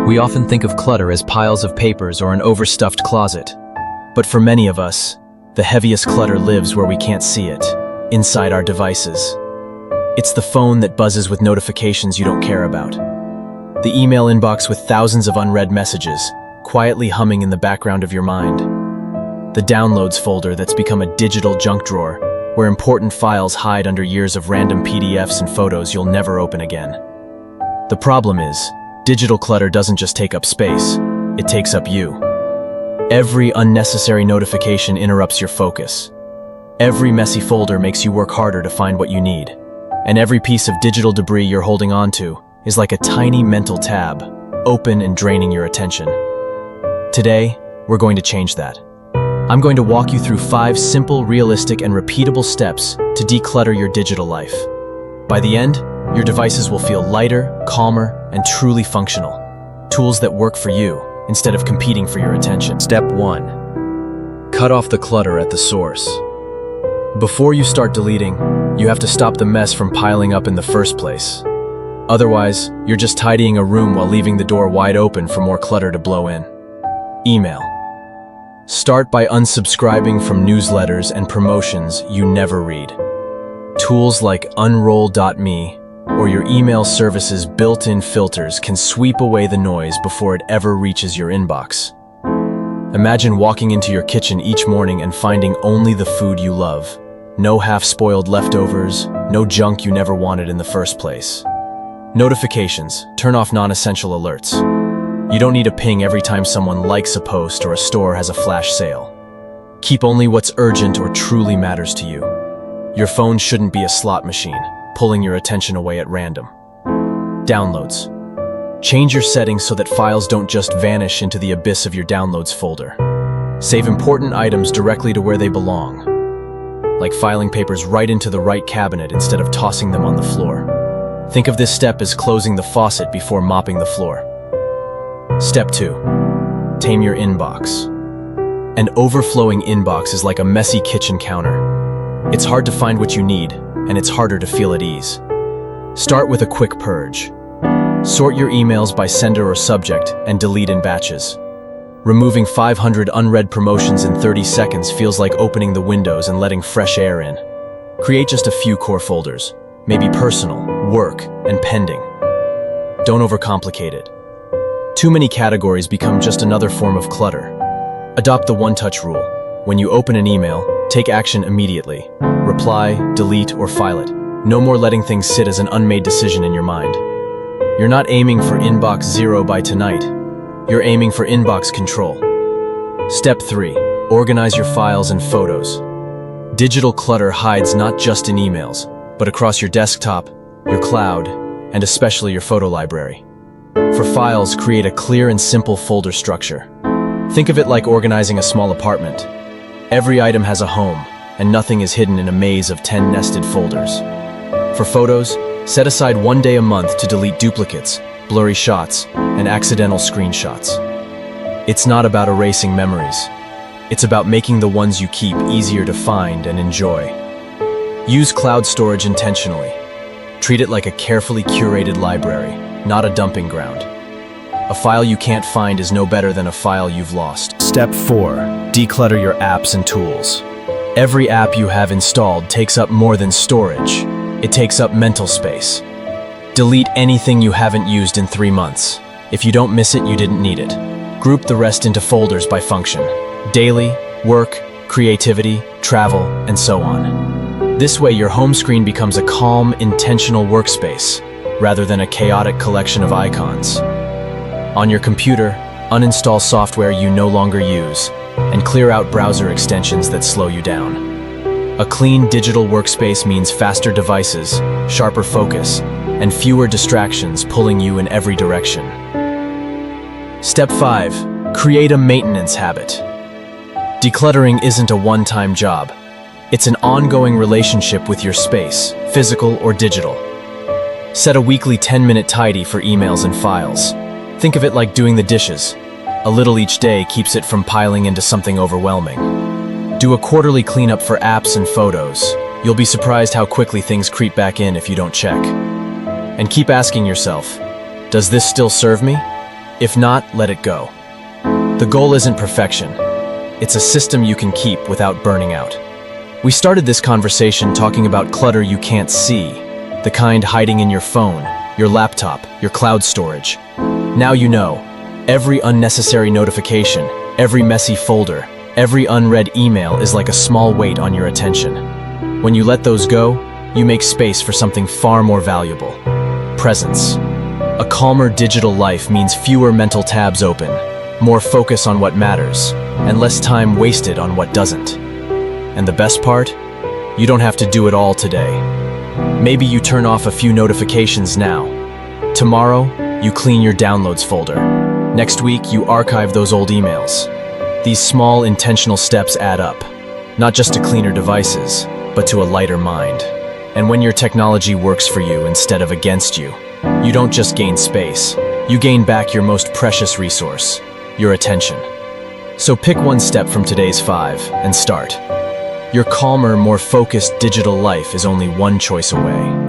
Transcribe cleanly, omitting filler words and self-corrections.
We often think of clutter as piles of papers or an overstuffed closet. But for many of us, the heaviest clutter lives where we can't see it, inside our devices. It's the phone that buzzes with notifications you don't care about. The email inbox with thousands of unread messages, quietly humming in the background of your mind. The downloads folder that's become a digital junk drawer, where important files hide under years of random PDFs and photos you'll never open again. The problem is, digital clutter doesn't just take up space, it takes up you. Every unnecessary notification interrupts your focus. Every messy folder makes you work harder to find what you need. And every piece of digital debris you're holding on to is like a tiny mental tab, open and draining your attention. Today, we're going to change that. I'm going to walk you through 5 simple, realistic, and repeatable steps to declutter your digital life. By the end, your devices will feel lighter, calmer, and truly functional. Tools that work for you, instead of competing for your attention. Step 1. Cut off the clutter at the source. Before you start deleting, you have to stop the mess from piling up in the first place. Otherwise, you're just tidying a room while leaving the door wide open for more clutter to blow in. Email. Start by unsubscribing from newsletters and promotions you never read. Tools like unroll.me or your email service's built-in filters can sweep away the noise before it ever reaches your inbox. Imagine walking into your kitchen each morning and finding only the food you love. No half-spoiled leftovers, no junk you never wanted in the first place. Notifications. Turn off non-essential alerts. You don't need a ping every time someone likes a post or a store has a flash sale. Keep only what's urgent or truly matters to you. Your phone shouldn't be a slot machine, pulling your attention away at random. Downloads. Change your settings so that files don't just vanish into the abyss of your downloads folder. Save important items directly to where they belong, like filing papers right into the right cabinet instead of tossing them on the floor. Think of this step as closing the faucet before mopping the floor. Step 2. Tame your inbox. An overflowing inbox is like a messy kitchen counter. It's hard to find what you need, and it's harder to feel at ease. Start with a quick purge. Sort your emails by sender or subject and delete in batches. Removing 500 unread promotions in 30 seconds feels like opening the windows and letting fresh air in. Create just a few core folders, maybe personal, work, and pending. Don't overcomplicate it. Too many categories become just another form of clutter. Adopt the one-touch rule. When you open an email, take action immediately. Reply, delete, or file it. No more letting things sit as an unmade decision in your mind. You're not aiming for inbox 0 by tonight. You're aiming for inbox control. Step 3. Organize your files and photos. Digital clutter hides not just in emails, but across your desktop, your cloud, and especially your photo library. For files, create a clear and simple folder structure. Think of it like organizing a small apartment. Every item has a home, and nothing is hidden in a maze of 10 nested folders. For photos, set aside 1 day a month to delete duplicates, blurry shots, and accidental screenshots. It's not about erasing memories. It's about making the ones you keep easier to find and enjoy. Use cloud storage intentionally. Treat it like a carefully curated library, not a dumping ground. A file you can't find is no better than a file you've lost. Step 4. Declutter your apps and tools. Every app you have installed takes up more than storage. It takes up mental space. Delete anything you haven't used in 3 months. If you don't miss it, you didn't need it. Group the rest into folders by function. Daily, work, creativity, travel, and so on. This way, your home screen becomes a calm, intentional workspace, rather than a chaotic collection of icons. On your computer, uninstall software you no longer use, and clear out browser extensions that slow you down. A clean digital workspace means faster devices, sharper focus, and fewer distractions pulling you in every direction. Step 5. Create a maintenance habit. Decluttering isn't a one-time job. It's an ongoing relationship with your space, physical or digital. Set a weekly 10-minute tidy for emails and files. Think of it like doing the dishes. A little each day keeps it from piling into something overwhelming. Do a quarterly cleanup for apps and photos. You'll be surprised how quickly things creep back in if you don't check. And keep asking yourself, does this still serve me? If not, let it go. The goal isn't perfection. It's a system you can keep without burning out. We started this conversation talking about clutter you can't see, the kind hiding in your phone, your laptop, your cloud storage. Now you know, every unnecessary notification, every messy folder, every unread email is like a small weight on your attention. When you let those go, you make space for something far more valuable. Presence. A calmer digital life means fewer mental tabs open, more focus on what matters, and less time wasted on what doesn't. And the best part? You don't have to do it all today. Maybe you turn off a few notifications now. Tomorrow, you clean your downloads folder. Next week, you archive those old emails. These small, intentional steps add up, not just to cleaner devices, but to a lighter mind. And when your technology works for you instead of against you, you don't just gain space, you gain back your most precious resource, your attention. So pick one step from today's 5 and start. Your calmer, more focused digital life is only one choice away.